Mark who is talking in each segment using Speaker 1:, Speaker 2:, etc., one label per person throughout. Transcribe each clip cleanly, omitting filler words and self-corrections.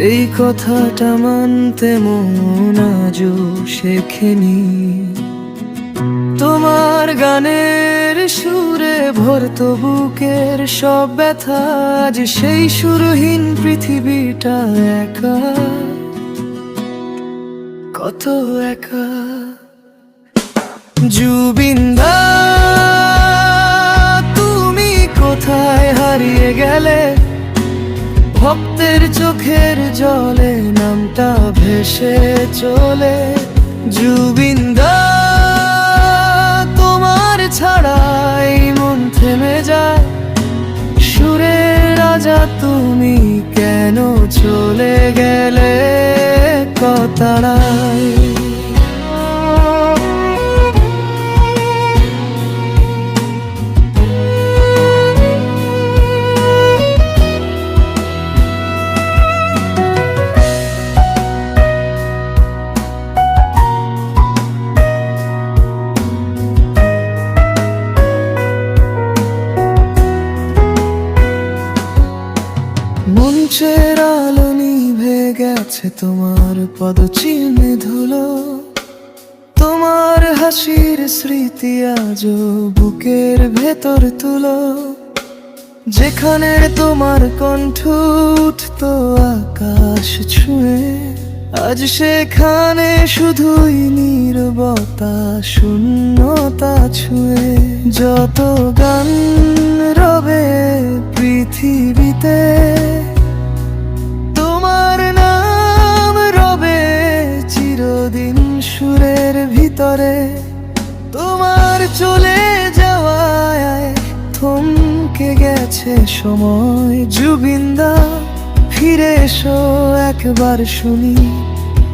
Speaker 1: এই কথাটা মানতে মন আজও শেখেনি। তোমার গানের সুরে ভরত বুকের সব ব্যথা, আজ সেই সুরহীন পৃথিবীটা একা, কত একা। জুবিন দা, তুমি কোথায় হারিয়ে গেলে? ভক্তের চোখের জলে নামটা ভেসে চলে। জুবিন দা, তোমার ছাড়াই মন থেমে যায়। সুরের রাজা তুমি কেন চলে গেলে কতারায়? মঞ্চের আলো নিভে গেছে, তোমার পদচিহ্নে ধুলো। তোমার হাসির স্মৃতি আজও বুকের ভেতর তুলো। যেখানে তোমার কণ্ঠ উঠতো আকাশ ছুঁয়ে, আজ সেখানে শুধুই নীরবতা, শূন্যতা ছুঁয়ে। যত গান রবে পৃথিবীতে, তোমার নাম রবে চিরদিন সুরের ভিতরে। তোমার চলে যাওয়ায় থমকে গেছে সময়। জুবিন দা, ফিরে এসো একবার শুনি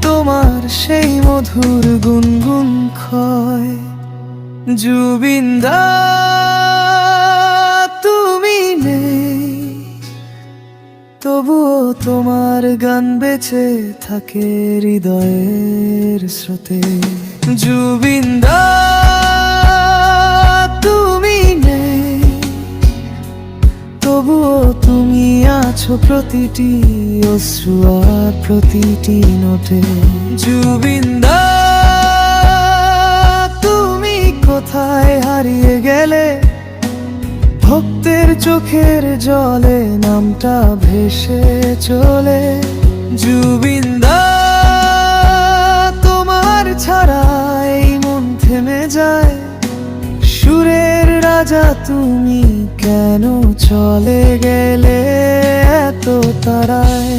Speaker 1: তোমার সেই মধুর গুনগুন ক্ষয়। জুবিন দা, তুমি নেই, তবুও তোমার গান বেঁচে থাকে হৃদয়ের স্রোতে। জুবিন দা, তুমি নেই, তবুও তুমি আছো প্রতিটি অশ্রু আর প্রতিটি নোটে। জুবিন দা, তুমি কোথায় হারিয়ে গেলে? ভক্তের চোখের জলে নামটা ভেসে চলে। জুবিন দা, তোমার ছাড়াই মন থেমে যায়। সুরের রাজা তুমি কেন চলে গেলে এত তাড়ায়?